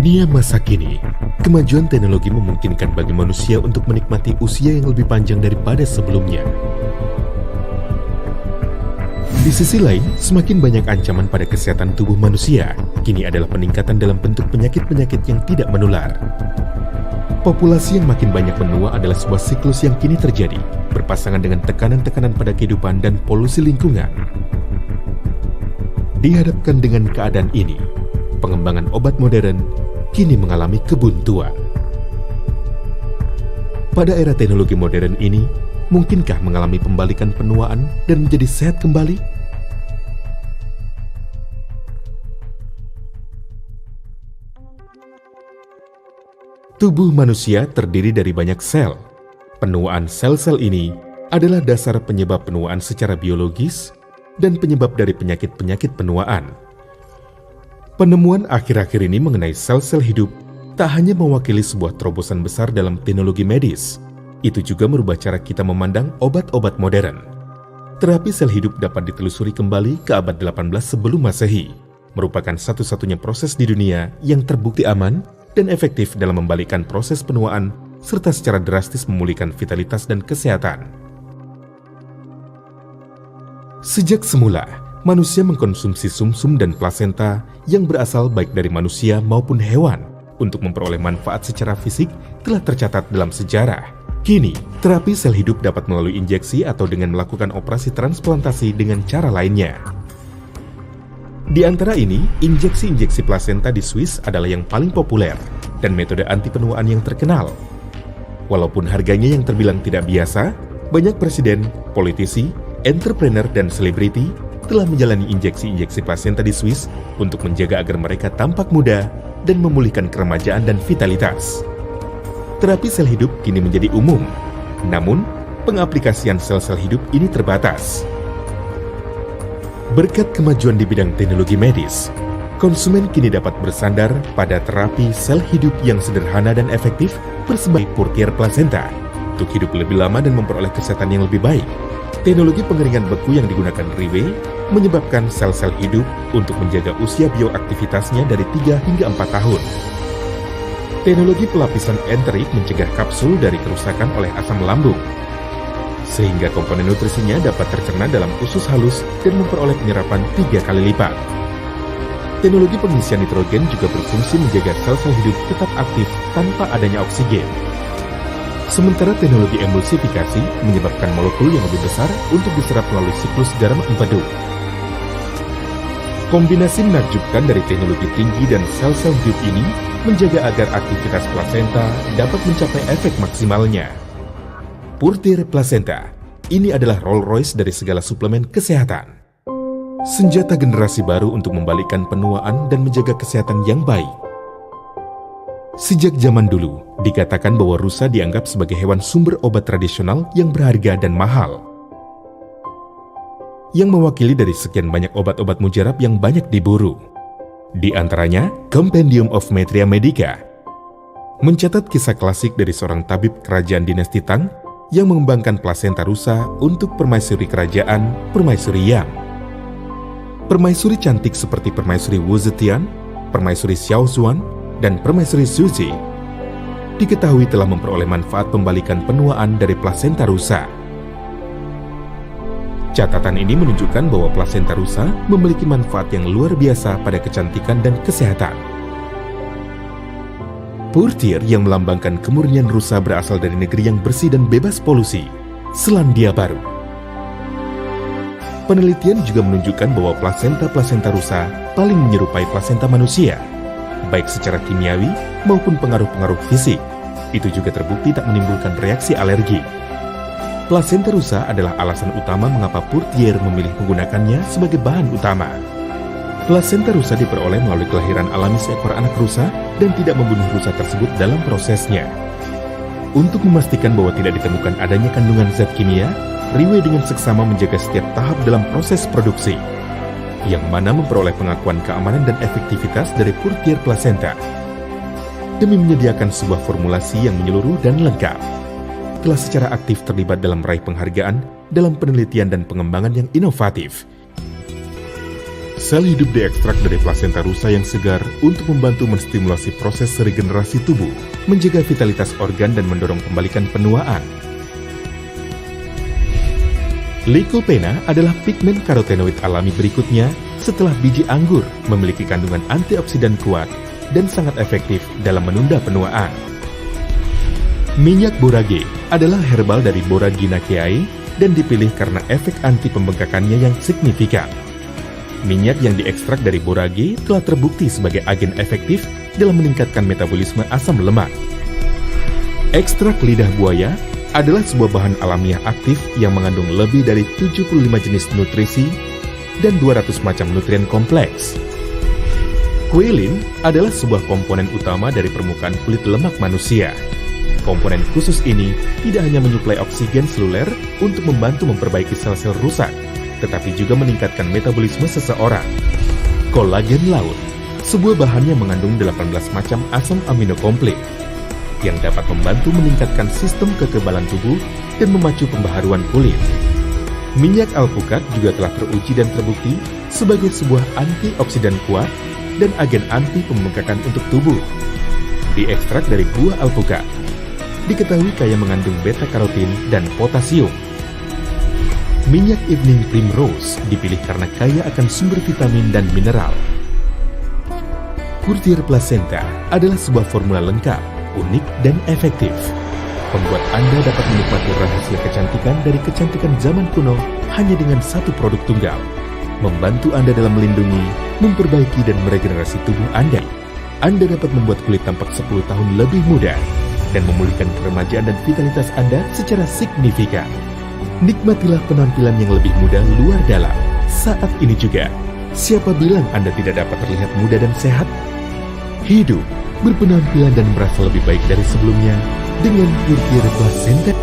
dunia masa kini, kemajuan teknologi memungkinkan bagi manusia untuk menikmati usia yang lebih panjang daripada sebelumnya. Di sisi lain, semakin banyak ancaman pada kesehatan tubuh manusia, kini adalah peningkatan dalam bentuk penyakit-penyakit yang tidak menular. Populasi yang makin banyak menua adalah sebuah siklus yang kini terjadi, berpasangan dengan tekanan-tekanan pada kehidupan dan polusi lingkungan. Dihadapkan dengan keadaan ini, pengembangan obat modern kini mengalami kebuntuan. Pada era teknologi modern ini, mungkinkah mengalami pembalikan penuaan dan menjadi sehat kembali? Tubuh manusia terdiri dari banyak sel. Penuaan sel-sel ini adalah dasar penyebab penuaan secara biologis dan penyebab dari penyakit-penyakit penuaan. Penemuan akhir-akhir ini mengenai sel-sel hidup tak hanya mewakili sebuah terobosan besar dalam teknologi medis, itu juga merubah cara kita memandang obat-obat modern. Terapi sel hidup dapat ditelusuri kembali ke abad 18 sebelum Masehi, merupakan satu-satunya proses di dunia yang terbukti aman dan efektif dalam membalikkan proses penuaan serta secara drastis memulihkan vitalitas dan kesehatan. Sejak semula, manusia mengkonsumsi sumsum dan plasenta yang berasal baik dari manusia maupun hewan untuk memperoleh manfaat secara fisik telah tercatat dalam sejarah. Kini, terapi sel hidup dapat melalui injeksi atau dengan melakukan operasi transplantasi dengan cara lainnya. Di antara ini, injeksi-injeksi plasenta di Swiss adalah yang paling populer dan metode anti penuaan yang terkenal. Walaupun harganya yang terbilang tidak biasa, banyak presiden, politisi, entrepreneur, dan selebriti telah menjalani injeksi-injeksi plasenta di Swiss untuk menjaga agar mereka tampak muda dan memulihkan keremajaan dan vitalitas. Terapi sel hidup kini menjadi umum, namun pengaplikasian sel-sel hidup ini terbatas. Berkat kemajuan di bidang teknologi medis, konsumen kini dapat bersandar pada terapi sel hidup yang sederhana dan efektif bersebut Purtier Placenta untuk hidup lebih lama dan memperoleh kesehatan yang lebih baik. Teknologi pengeringan beku yang digunakan Riwe menyebabkan sel-sel hidup untuk menjaga usia bioaktivitasnya dari 3 hingga 4 tahun. Teknologi pelapisan enterik mencegah kapsul dari kerusakan oleh asam lambung, sehingga komponen nutrisinya dapat tercerna dalam usus halus dan memperoleh penyerapan 3 kali lipat. Teknologi pengisian nitrogen juga berfungsi menjaga sel-sel hidup tetap aktif tanpa adanya oksigen. Sementara teknologi emulsifikasi menyebabkan molekul yang lebih besar untuk diserap melalui siklus garam empedu. Kombinasi menakjubkan dari teknologi tinggi dan sel-sel hidup ini menjaga agar aktivitas plasenta dapat mencapai efek maksimalnya. Purtier Placenta, ini adalah Rolls Royce dari segala suplemen kesehatan. Senjata generasi baru untuk membalikkan penuaan dan menjaga kesehatan yang baik. Sejak zaman dulu, dikatakan bahwa rusa dianggap sebagai hewan sumber obat tradisional yang berharga dan mahal, yang mewakili dari sekian banyak obat-obat mujarab yang banyak diburu. Di antaranya, Compendium of Metria Medica mencatat kisah klasik dari seorang tabib kerajaan dinasti Tang yang mengembangkan plasenta rusa untuk permaisuri kerajaan Permaisuri Yang. Permaisuri cantik seperti Permaisuri Wu Zetian, Permaisuri Xiao Zuan, dan Permaisuri Suzy diketahui telah memperoleh manfaat pembalikan penuaan dari plasenta rusa. Catatan ini menunjukkan bahwa plasenta rusa memiliki manfaat yang luar biasa pada kecantikan dan kesehatan. Purtier yang melambangkan kemurnian rusa berasal dari negeri yang bersih dan bebas polusi, Selandia Baru. Penelitian juga menunjukkan bahwa plasenta rusa paling menyerupai plasenta manusia, baik secara kimiawi maupun pengaruh-pengaruh fisik. Itu juga terbukti tak menimbulkan reaksi alergi. Plasenta rusa adalah alasan utama mengapa Purtier memilih menggunakannya sebagai bahan utama. Plasenta rusa diperoleh melalui kelahiran alami seekor anak rusa dan tidak membunuh rusa tersebut dalam prosesnya. Untuk memastikan bahwa tidak ditemukan adanya kandungan zat kimia, Riwe dengan seksama menjaga setiap tahap dalam proses produksi, yang mana memperoleh pengakuan keamanan dan efektivitas dari Purtier Placenta. Demi menyediakan sebuah formulasi yang menyeluruh dan lengkap, telah secara aktif terlibat dalam meraih penghargaan dalam penelitian dan pengembangan yang inovatif. Sel hidup diekstrak dari plasenta rusa yang segar untuk membantu menstimulasi proses regenerasi tubuh, menjaga vitalitas organ dan mendorong pembalikan penuaan. Lycopena adalah pigmen karotenoid alami berikutnya setelah biji anggur, memiliki kandungan antioksidan kuat dan sangat efektif dalam menunda penuaan. Minyak borage adalah herbal dari Boraginaceae dan dipilih karena efek anti pembengkakannya yang signifikan. Minyak yang diekstrak dari borage telah terbukti sebagai agen efektif dalam meningkatkan metabolisme asam lemak. Ekstrak lidah buaya adalah sebuah bahan alamiah aktif yang mengandung lebih dari 75 jenis nutrisi dan 200 macam nutrien kompleks. Kuilin adalah sebuah komponen utama dari permukaan kulit lemak manusia. Komponen khusus ini tidak hanya menyuplai oksigen seluler untuk membantu memperbaiki sel-sel rusak, tetapi juga meningkatkan metabolisme seseorang. Kolagen laut, sebuah bahan yang mengandung 18 macam asam amino komplit, yang dapat membantu meningkatkan sistem kekebalan tubuh dan memacu pembaharuan kulit. Minyak alpukat juga telah teruji dan terbukti sebagai sebuah antioksidan kuat dan agen anti pembengkakan untuk tubuh. Diekstrak dari buah alpukat, diketahui kaya mengandung beta-karotin dan potasium. Minyak evening primrose dipilih karena kaya akan sumber vitamin dan mineral. Courtier placenta adalah sebuah formula lengkap, unik, dan efektif. Membuat Anda dapat menikmati rahasia kecantikan dari kecantikan zaman kuno hanya dengan satu produk tunggal. Membantu Anda dalam melindungi, memperbaiki, dan meregenerasi tubuh Anda. Anda dapat membuat kulit tampak 10 tahun lebih muda dan memulihkan keremajaan dan vitalitas Anda secara signifikan. Nikmatilah penampilan yang lebih muda luar dalam saat ini juga. Siapa bilang Anda tidak dapat terlihat muda dan sehat? Hidup, berpenampilan dan merasa lebih baik dari sebelumnya dengan Courtier Placenta.